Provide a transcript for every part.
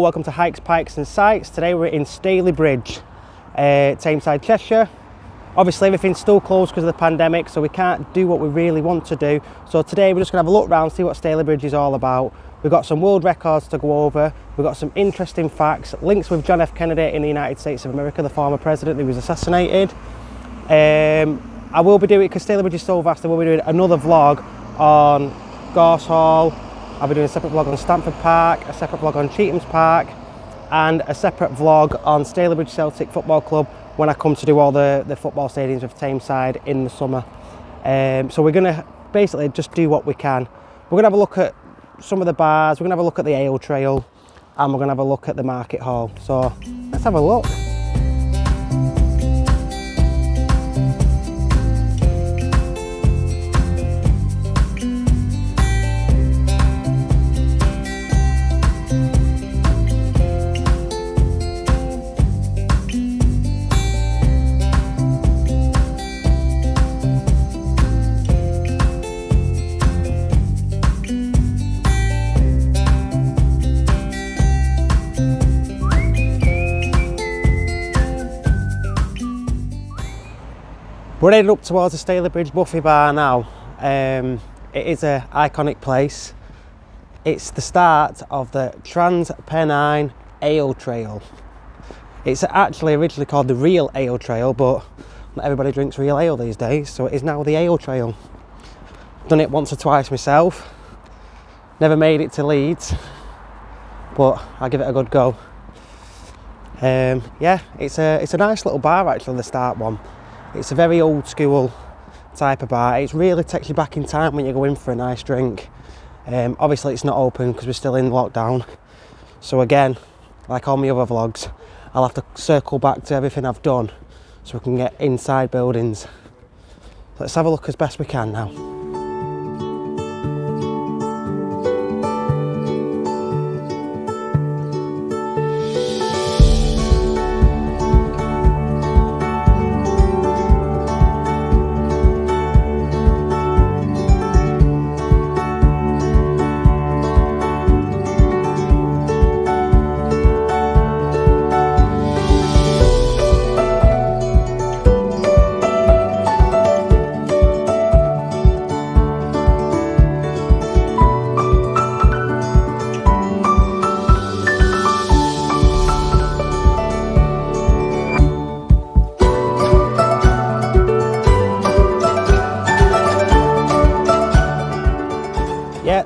Hello, welcome to Hikes, Pikes and Sights. Today we're in Staley Bridge, Tameside, Cheshire. Obviously everything's still closed because of the pandemic, so we can't do what we really want to do. So today we're just going to have a look around, see what Staley Bridge is all about. We've got some world records to go over, we've got some interesting facts, links with John F. Kennedy in the United States of America, the former president who was assassinated. I will be doing, because Staley Bridge is so vast, I will be doing another vlog on Gorse Hall. I'll be doing a separate vlog on Stamford Park, a separate vlog on Cheatham's Park, and a separate vlog on Stalybridge Celtic Football Club when I come to do all the football stadiums of Tameside in the summer. So we're going to basically just do what we can. We're going to have a look at some of the bars, we're going to have a look at the ale trail, and we're going to have a look at the market hall. So let's have a look. We're heading up towards the Staley Bridge Buffy Bar now. It is an iconic place. It's the start of the Trans-Pennine Ale Trail. It's actually originally called the Real Ale Trail, but not everybody drinks real ale these days, so it is now the Ale Trail. Done it once or twice myself. Never made it to Leeds, but I'll give it a good go. Yeah, it's a nice little bar actually, the start one. It's a very old school type of bar. It really takes you back in time when you go in for a nice drink. Obviously it's not open because we're still in lockdown. So again, like all my other vlogs, I'll have to circle back to everything I've done so we can get inside buildings. Let's have a look as best we can now.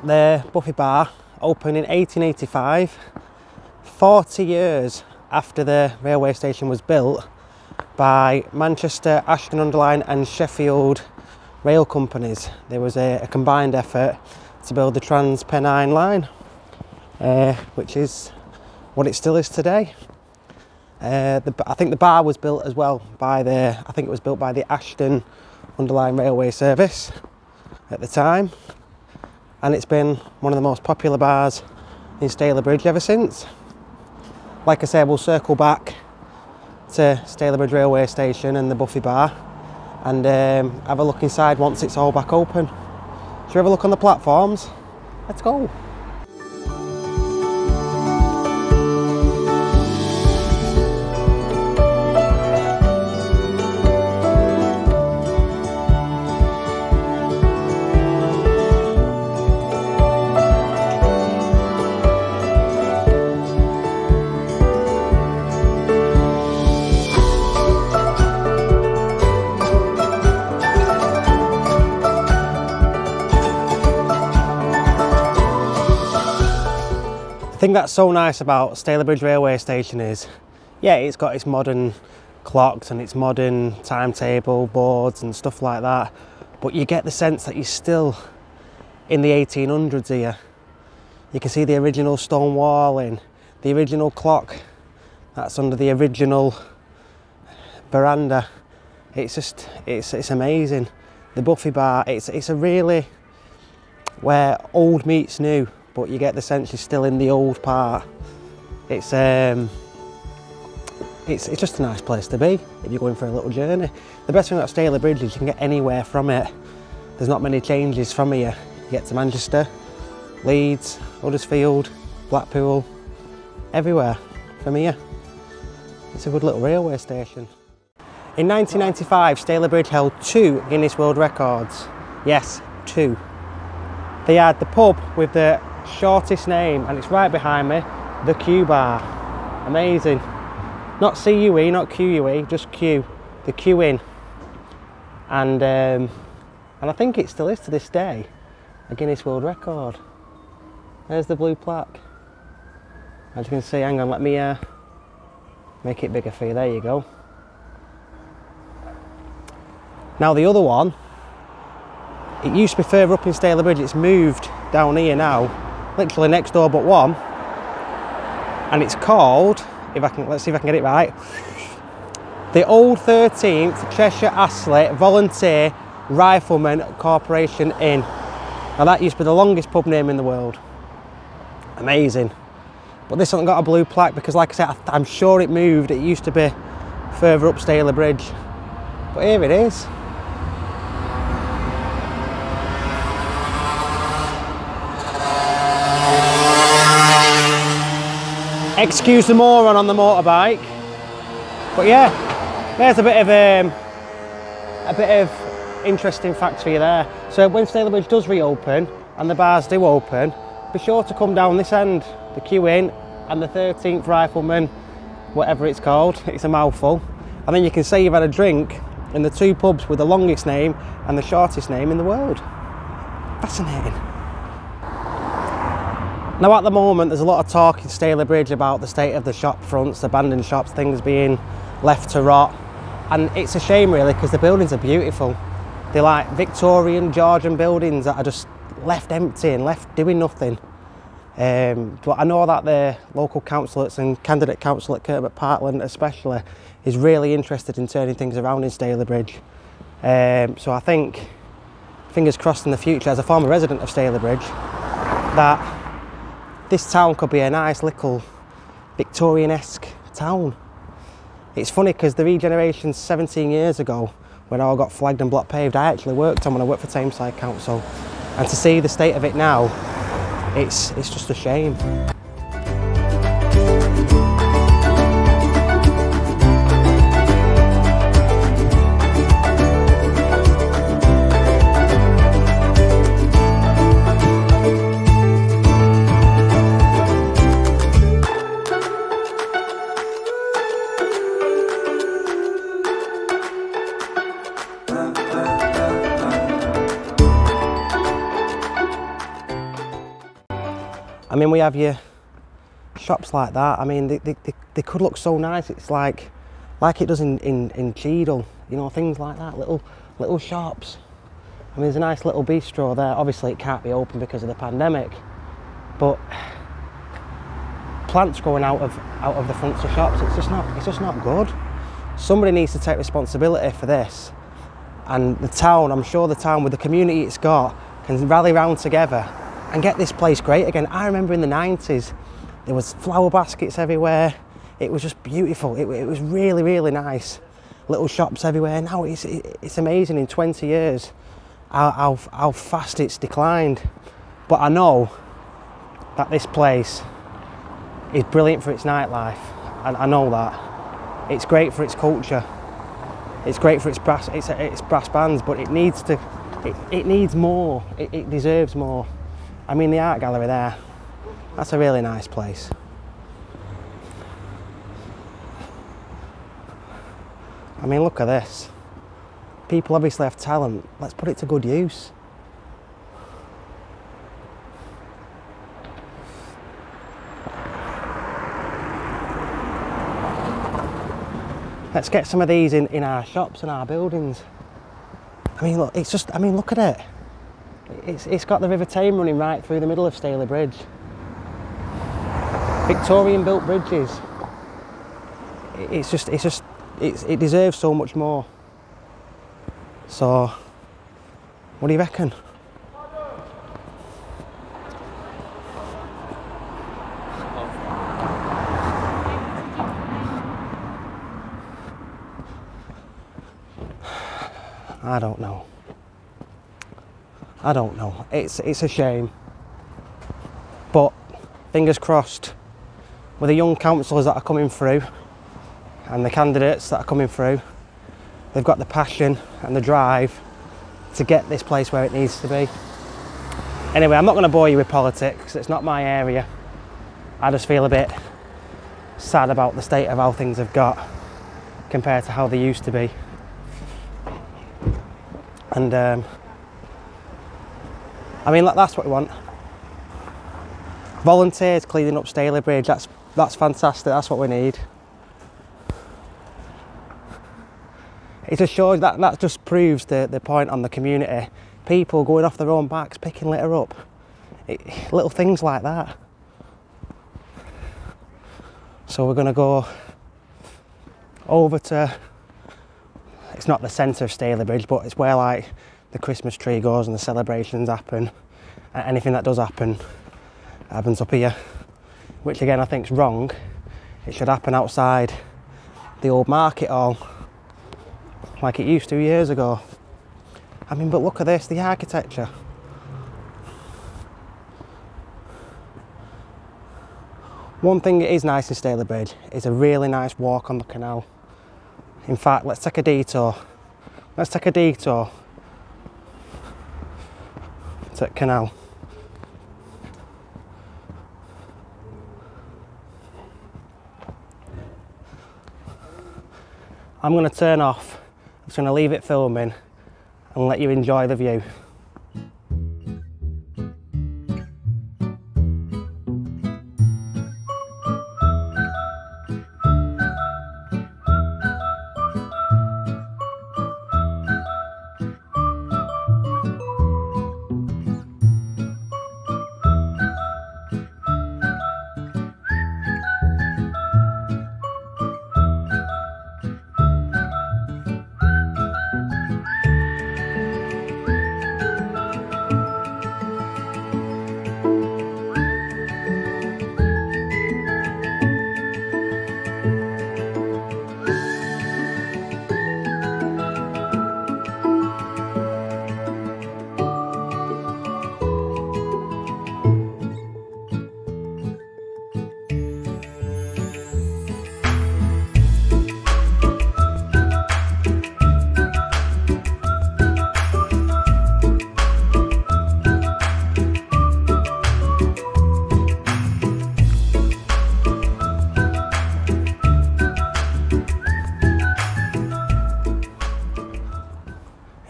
The Buffy Bar opened in 1885, 40 years after the railway station was built by Manchester, Ashton-under-Lyne and Sheffield rail companies. There was a combined effort to build the Trans-Pennine line, which is what it still is today. I think the bar was built as well by the Ashton-under-Lyne railway service at the time. And it's been one of the most popular bars in Staley Bridge ever since. Like I said, we'll circle back to Staley Bridge railway station and the Buffy Bar and have a look inside once it's all back open. Should we have a look on the platforms? Let's go. The thing that's so nice about Staley Bridge railway station is, yeah, it's got its modern clocks and its modern timetable boards and stuff like that, but you get the sense that you're still in the 1800s here. You can see the original stone walling, the original clock that's under the original veranda. It's just, it's amazing. The Buffy Bar, it's a really where old meets new, but you get the sense you're still in the old part. It's just a nice place to be if you're going for a little journey. The best thing about Staley Bridge is you can get anywhere from it. There's not many changes from here. You get to Manchester, Leeds, Huddersfield, Blackpool, everywhere from here. It's a good little railway station. In 1995, Staley Bridge held 2 Guinness World Records. Yes, 2. They had the pub with the shortest name, and it's right behind me, the Q Bar. Amazing. Not C-U-E, not Q-U-E, just Q. The Q Inn. And I think it still is to this day a Guinness World Record. There's the blue plaque. As you can see, hang on, let me make it bigger for you. There you go. Now the other one, it used to be further up in Staley Bridge. It's moved down here now, literally next door but one, and it's called, let's see if I can get it right, the Old 13th Cheshire Astley Volunteer Rifleman Corporation Inn. Now that used to be the longest pub name in the world. Amazing. But this hasn't got a blue plaque because, like I said, I'm sure it moved. It used to be further up Staley Bridge. But here it is. Excuse the moron on the motorbike. But yeah, there's a bit of interesting facts for you there. So when Staley Bridge does reopen and the bars do open, be sure to come down this end, the Q Inn and the 13th Rifleman, whatever it's called. It's a mouthful. And then you can say you've had a drink in the 2 pubs with the longest name and the shortest name in the world. Fascinating. Now at the moment there's a lot of talk in Staley Bridge about the state of the shop fronts, abandoned shops, things being left to rot. And it's a shame really, because the buildings are beautiful. They're like Victorian, Georgian buildings that are just left empty and left doing nothing. But I know that the local councillors and candidate council at Kirkby Parkland especially is really interested in turning things around in Staley Bridge. So I think, fingers crossed in the future, as a former resident of Staley Bridge, that this town could be a nice little Victorian-esque town. It's funny because the regeneration 17 years ago, when I all got flagged and block paved, I actually worked on when I worked for Tameside Council. And to see the state of it now, it's just a shame. I mean, we have your shops like that. I mean, they could look so nice. It's like it does in Cheadle, you know, things like that, little shops. I mean, there's a nice little bistro there. Obviously, it can't be open because of the pandemic, but plants growing out of the fronts of shops. It's just not good. Somebody needs to take responsibility for this, and the town. I'm sure the town, with the community it's got, can rally round together and get this place great again. I remember in the 90s, there was flower baskets everywhere. It was just beautiful. It was really, really nice. Little shops everywhere. Now it's amazing in 20 years how fast it's declined. But I know that this place is brilliant for its nightlife. And I know that. It's great for its culture. It's great for its brass bands, but it needs more. It deserves more. I mean, the art gallery there, that's a really nice place. I mean, look at this. People obviously have talent. Let's put it to good use. Let's get some of these in our shops and our buildings. I mean, look, look at it. It's got the River Tame running right through the middle of Staley Bridge. Victorian built bridges. It deserves so much more. So, what do you reckon? I don't know. I don't know. It's a shame. But fingers crossed, with the young councillors that are coming through and the candidates that are coming through, they've got the passion and the drive to get this place where it needs to be. Anyway, I'm not going to bore you with politics, it's not my area. I just feel a bit sad about the state of how things have got compared to how they used to be. And I mean, that's what we want. Volunteers cleaning up Stalybridge, that's fantastic, that's what we need. It just shows that just proves the point on the community. People going off their own backs, picking litter up. Little things like that. So we're going to go over to, it's not the centre of Stalybridge, but it's where like the Christmas tree goes and the celebrations happen. Anything that does happen happens up here, which again I think is wrong. It should happen outside the old market hall like it used to years ago. I mean, but look at this, the architecture. One thing that is nice in Stalybridge is a really nice walk on the canal. In fact, let's take a detour. Let's take a detour to the canal. I'm going to turn off. I'm just going to leave it filming and let you enjoy the view.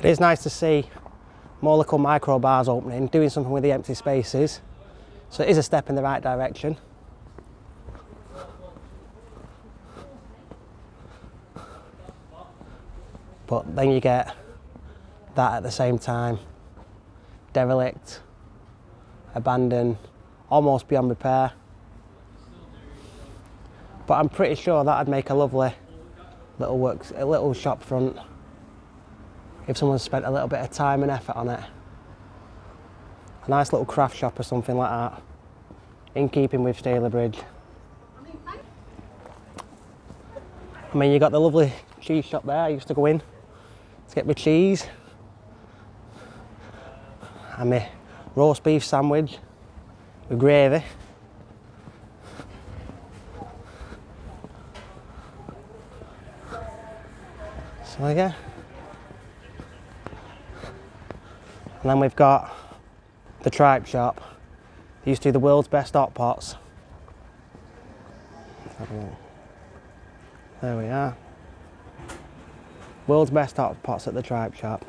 It is nice to see more little micro bars opening, doing something with the empty spaces. So it is a step in the right direction. But then you get that at the same time. Derelict, abandoned, almost beyond repair. But I'm pretty sure that'd make a lovely a little shop front if someone spent a little bit of time and effort on it. A nice little craft shop or something like that, in keeping with Stalybridge. I mean, you got the lovely cheese shop there. I used to go in to get my cheese and my roast beef sandwich with gravy. So yeah. And then we've got the tripe shop. They used to do the world's best hot pots. There we are. World's best hot pots at the tripe shop.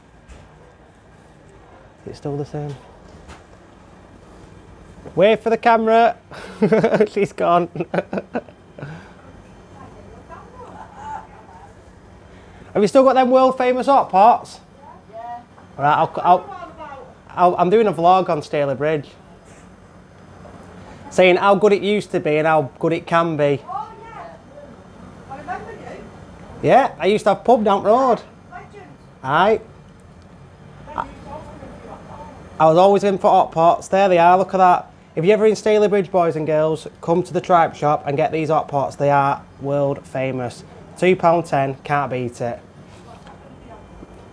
Is it still the same? Wait for the camera. She's gone. Have you still got them world famous hot pots? Yeah. Alright, I'm doing a vlog on Staley Bridge, saying how good it used to be and how good it can be. Oh yeah, I remember you. Yeah, I used to have a pub down the road. Legend. Aye. I was always in for hot pots. There they are, look at that. If you're ever in Staley Bridge, boys and girls, come to the tripe shop and get these hot pots. They are world famous. £2.10, can't beat it.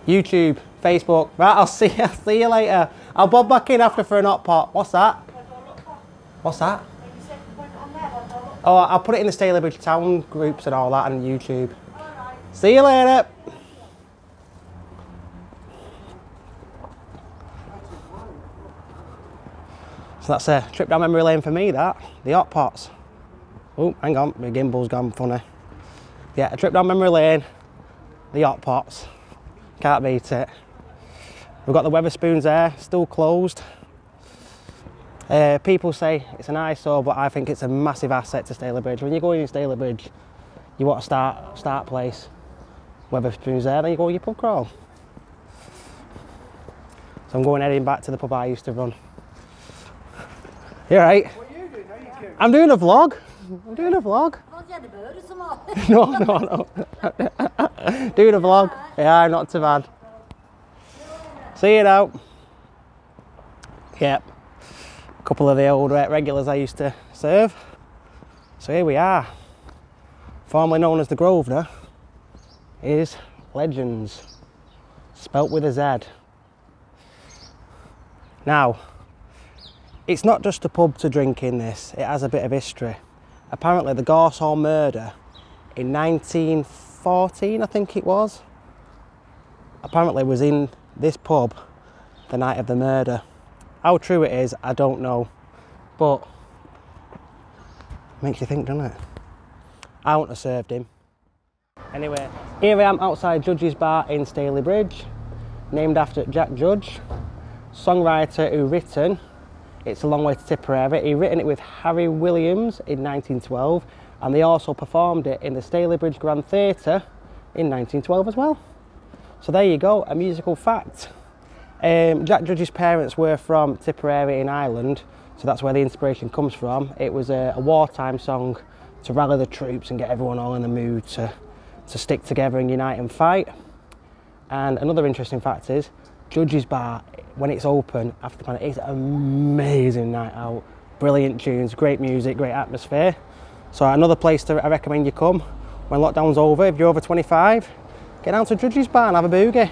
YouTube, Facebook. Right, I'll see you later. I'll bob back in after for an hot pot. What's that? What's that? Oh, I'll put it in the Stalybridge town groups and all that on YouTube. Right. See you later. So that's a trip down memory lane for me, that. The hot pots. Oh, hang on, my gimbal's gone funny. Yeah, a trip down memory lane, the hot pots. Can't beat it. We've got the Wetherspoons there, still closed. People say it's an eyesore, but I think it's a massive asset to Stalybridge. When you go in Stalybridge, you want to start place. Wetherspoons there, then you go your pub crawl. So I'm heading back to the pub I used to run. You alright? What are you doing? How are you doing? I'm doing a vlog. I'm doing a vlog. Oh, you had a bird or something? No. Doing a vlog. Yeah, not too bad. See you now. Yep. A couple of the old regulars I used to serve. So here we are. Formerly known as the Grosvenor is Legends. Spelt with a Z. Now, it's not just a pub to drink in this, it has a bit of history. Apparently the Hollingworthall murder in 1914, I think it was, apparently was in this pub the night of the murder. How true it is, I don't know, but makes you think, doesn't it? I wouldn't have served him. Anyway, here I am outside Judge's Bar in Stalybridge, named after Jack Judge, songwriter who written It's a Long Way to Tipperary. He written it with Harry Williams in 1912, and they also performed it in the Stalybridge Grand Theatre in 1912 as well. So there you go, a musical fact. Jack Judge's parents were from Tipperary in Ireland, so that's where the inspiration comes from. It was a wartime song to rally the troops and get everyone all in the mood to stick together and unite and fight. And another interesting fact is, Judge's Bar, when it's open after the pandemic, it's an amazing night out. Brilliant tunes, great music, great atmosphere. So another place I recommend you come when lockdown's over. If you're over 25, get down to Judge's Bar and have a boogie.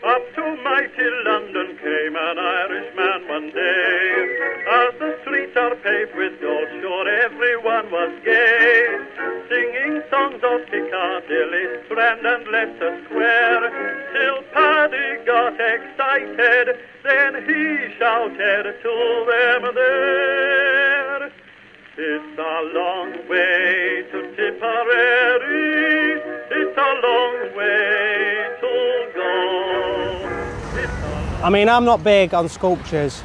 Up to mighty London came an Irishman one day. As the streets are paved with gold, sure everyone was gay, singing songs of Piccadilly, Strand and Leicester Square, till Paddy got excited, then he shouted to them there, it's a long way to Tipperary, it's a long way to go. I mean, I'm not big on sculptures,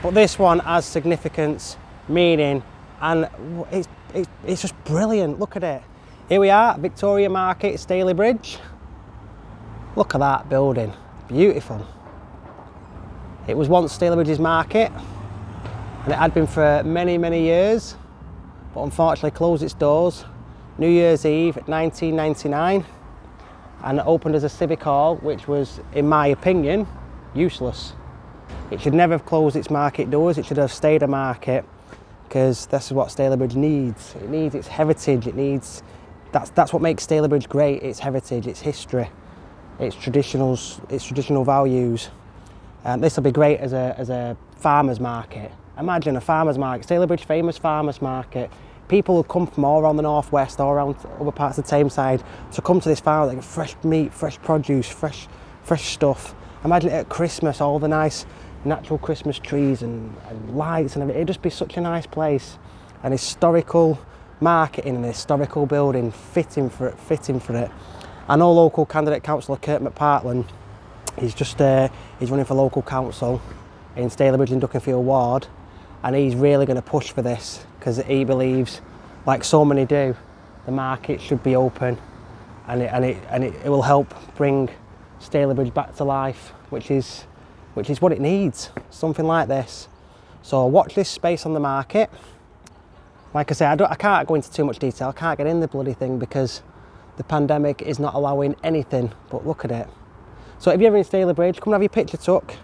but this one has significance, meaning, and it's just brilliant. Look at it. Here we are, Victoria Market, Stayley Bridge. Look at that building, beautiful. It was once Stayley Bridge's market, and it had been for many, many years, but unfortunately closed its doors New Year's Eve 1999, and it opened as a civic hall, which was, in my opinion, useless. It should never have closed its market doors. It should have stayed a market, because this is what Stalybridge needs. It needs its heritage. It needs, that's what makes Stalybridge great. Its heritage, its history, its traditional values. And this will be great as a farmers market. Imagine a farmers market, Stalybridge famous farmers market. People who come from all around the northwest, all around other parts of Tameside, to come to this farm. They get fresh meat, fresh produce, fresh stuff. Imagine it at Christmas, all the nice natural Christmas trees and lights and everything. It'd just be such a nice place. An historical marketing and a historical building fitting for it. I know local candidate councillor Kurt McPartland, he's running for local council in Stalybridge and Duckenfield Ward, and he's really going to push for this because he believes, like so many do, the market should be open, and it will help bring Stalybridge back to life, which is what it needs, something like this. So watch this space on the market. Like I say, I can't go into too much detail. I can't get in the bloody thing because the pandemic is not allowing anything, but look at it. So if you're ever in Stalybridge, come and have your picture took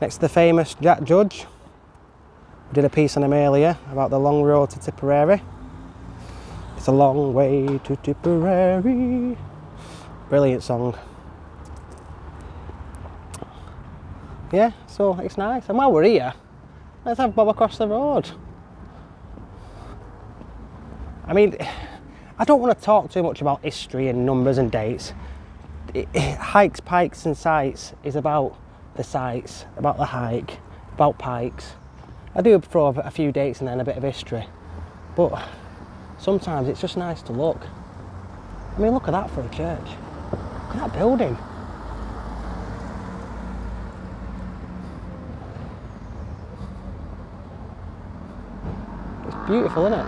next to the famous Jack Judge. We did a piece on him earlier about the long road to Tipperary. It's a long way to Tipperary. Brilliant song. Yeah, so it's nice. And while we're here, let's have Bob across the road. I mean, I don't want to talk too much about history and numbers and dates. Hikes, pikes and sites is about the sites, about the hike, about pikes. I do throw a few dates and then a bit of history, but sometimes it's just nice to look. I mean, look at that for a church. Look at that building. It's beautiful, isn't it?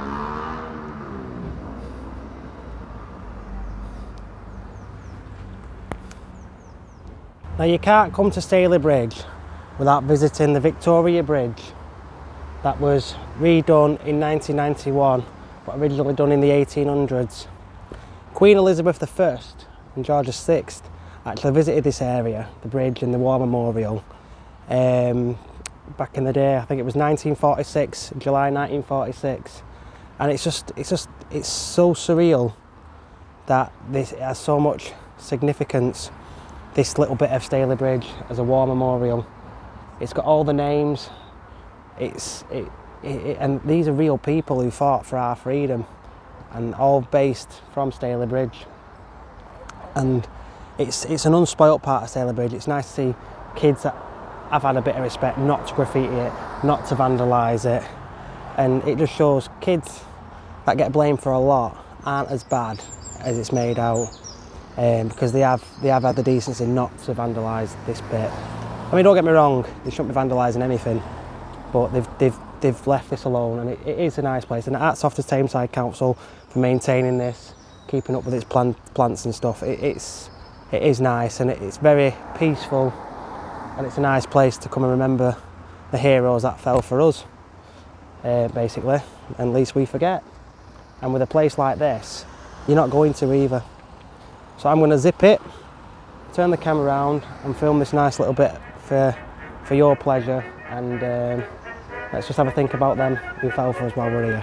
Now you can't come to Stayley Bridge without visiting the Victoria Bridge that was redone in 1991, but originally done in the 1800s. Queen Elizabeth I and George VI actually visited this area, the bridge and the War Memorial, back in the day. I think it was 1946, July 1946, and it's so surreal that this has so much significance. This little bit of Stayley Bridge as a war memorial. It's got all the names. And these are real people who fought for our freedom, and all based from Stayley Bridge. And it's an unspoilt part of Stayley Bridge. It's nice to see kids that have had a bit of respect not to graffiti it, not to vandalise it, and it just shows kids that get blamed for a lot aren't as bad as it's made out. Because they have had the decency not to vandalise this bit. I mean, don't get me wrong, they shouldn't be vandalising anything, but they've left this alone, and it is a nice place. And hats off to Tameside Council for maintaining this, keeping up with its plants and stuff. It is nice, and it's very peaceful, and it's a nice place to come and remember the heroes that fell for us, basically, and least we forget. And with a place like this, you're not going to either. So I'm going to zip it, turn the camera around and film this nice little bit for your pleasure, and let's just have a think about them who fell for us while we're here.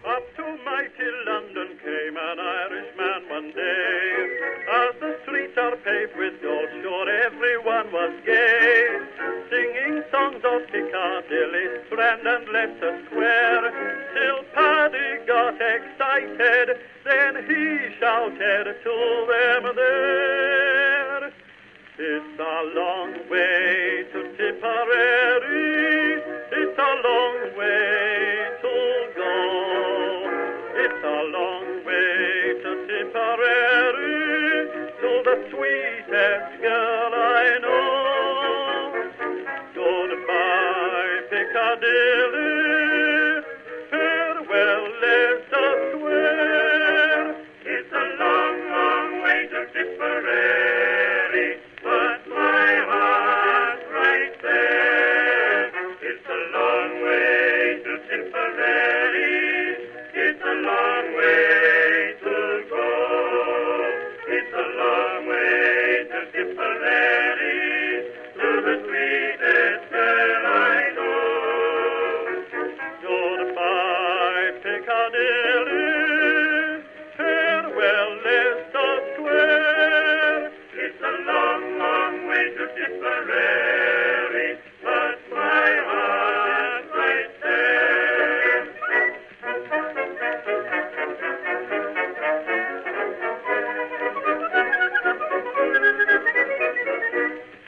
Up to mighty London came an Irishman one day. As the streets are paved with gold, sure everyone was gay, singing songs of Piccadilly, Strand and Leicester Square, till Paddy got excited, then he shouted to them there, it's a long way to Tipperary, it's a long way to go, it's a long way to Tipperary, to the sweetest girl I know. Goodbye Piccadilly, farewell Leicester Square, it's a long, long way to Tipperary, but my heart's right there. It's a long way to Tipperary, it's a long way to go, it's a long way to Tipperary, to the sweetest girl I know. Goodbye Piccadilly, farewell Leicester Square, it's a long, long way to Tipperary, but my heart's right there.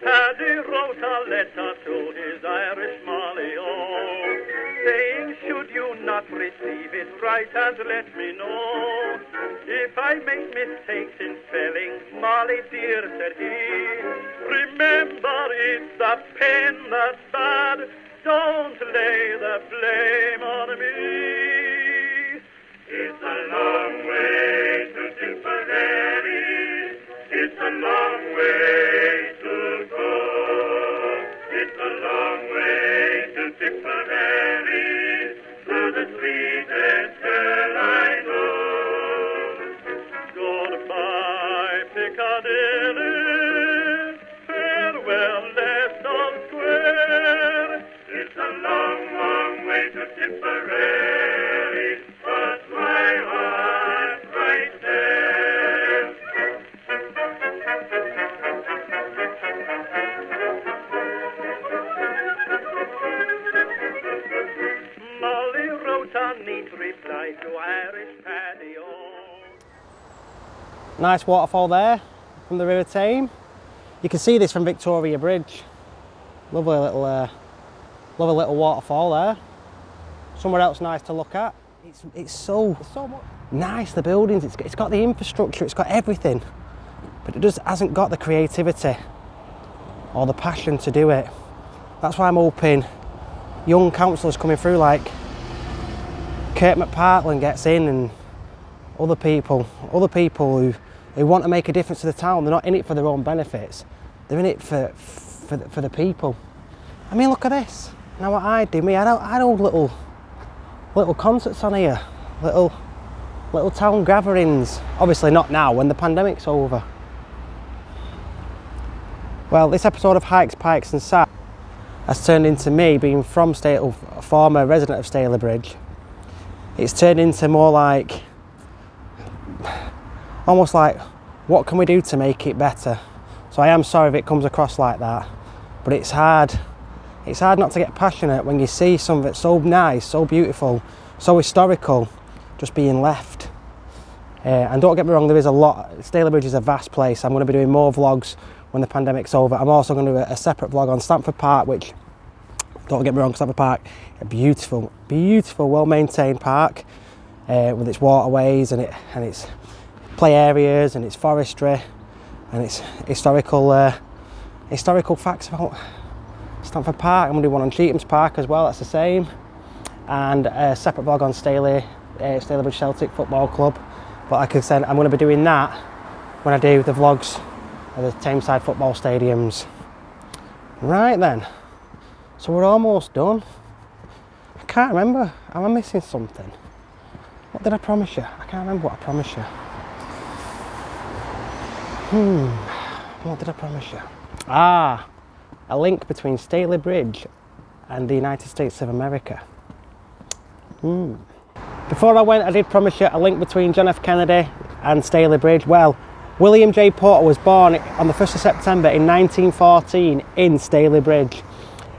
Paddy wrote a letter to his Irish Molly, oh, saying, should you not receive it, write and let me know. If I make mistakes in spelling, Molly dear, said he, remember it's the pen that's bad, don't lay the blame on me. It's a long way to Tipperary, it's a long way to go, it's a long way to Tipperary, to the sweetest girl I know. Goodbye Piccadilly, farewell Leicester Square, it's a long, long way to Tipperary, but my heart's right there. Nice waterfall there from the River Tame. You can see this from Victoria Bridge. Lovely little waterfall there. Somewhere else nice to look at. It's so nice, the buildings, it's got the infrastructure, it's got everything, but it just hasn't got the creativity or the passion to do it. That's why I'm hoping young councillors coming through like Kurt McPartland gets in, and other people who want to make a difference to the town. They're not in it for their own benefits, they're in it for the people. I mean, look at this. Now what I did, we had old little concerts on here, little town gatherings. Obviously not now, when the pandemic's over. Well, this episode of Hikes, Pikes and Sights has turned into me being from former resident of Stalybridge. It's turned into more like, almost like, what can we do to make it better? So I am sorry if it comes across like that, but it's hard. It's hard not to get passionate when you see something so nice, so beautiful, so historical, just being left. And don't get me wrong, there is a lot. Stalybridge is a vast place. I'm going to be doing more vlogs when the pandemic's over. I'm also going to do a separate vlog on Stamford Park, which, don't get me wrong, Stamford Park, a beautiful, well-maintained park with its waterways and its play areas and its forestry and its historical facts about Stamford Park. I'm going to do one on Chetham's Park as well, that's the same. And a separate vlog on Stalybridge Celtic Football Club. But like I said, I'm going to be doing that when I do the vlogs of the Tameside football stadiums. Right then, so we're almost done. I can't remember, am I missing something? What did I promise you? I can't remember what I promised you. What did I promise you? Ah, a link between Stayley Bridge and the United States of America. Before I went, I did promise you a link between John F. Kennedy and Stayley Bridge. Well, William J. Porter was born on the 1st of September in 1914 in Stayley Bridge.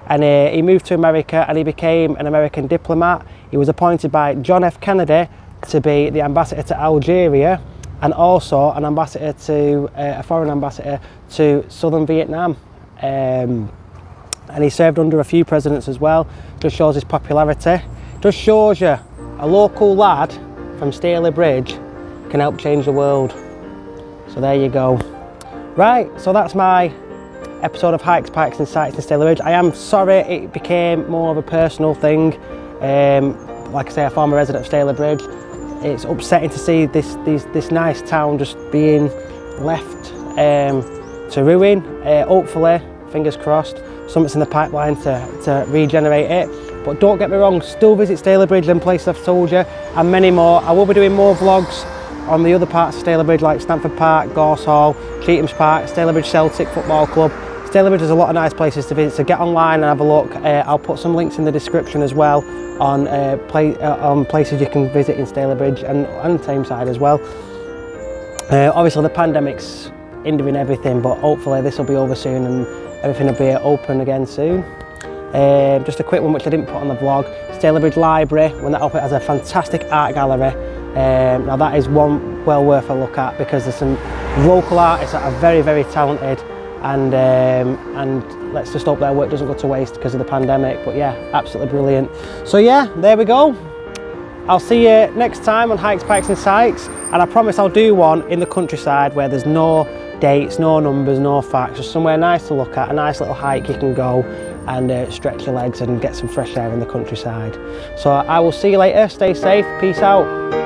And he moved to America and he became an American diplomat. He was appointed by John F. Kennedy to be the ambassador to Algeria and also an ambassador to, a foreign ambassador to southern Vietnam. And he served under a few presidents as well. Just shows his popularity. Just shows you a local lad from Stayley Bridge can help change the world. So there you go. Right, so that's my episode of Hikes, Pikes and Sights in Stayley Bridge. I am sorry it became more of a personal thing. Like I say, a former resident of Stayley Bridge. It's upsetting to see this nice town just being left to ruin. Hopefully, fingers crossed, something's in the pipeline to regenerate it. But don't get me wrong, still visit Stayley Bridge and places I've told you, and many more. I will be doing more vlogs on the other parts of Stayley Bridge, like Stamford Park, Gorse Hall, Chetham's Park, Stayley Bridge Celtic Football Club. Stayley Bridge has a lot of nice places to visit, so get online and have a look. I'll put some links in the description as well on places you can visit in Stayley Bridge and Tameside as well. Obviously the pandemic's hindering everything, but hopefully this will be over soon and everything will be open again soon. Just a quick one which I didn't put on the vlog. Stayley Bridge Library, when that opens, has a fantastic art gallery. Now that is one well worth a look at because there's some local artists that are very talented, and let's just hope their work doesn't go to waste because of the pandemic. But yeah, absolutely brilliant. So yeah, there we go. I'll see you next time on Hikes, Pikes and Sights, and I promise I'll do one in the countryside where there's no dates, no numbers, no facts, just somewhere nice to look at, a nice little hike you can go and stretch your legs and get some fresh air in the countryside. So I will see you later, stay safe, peace out.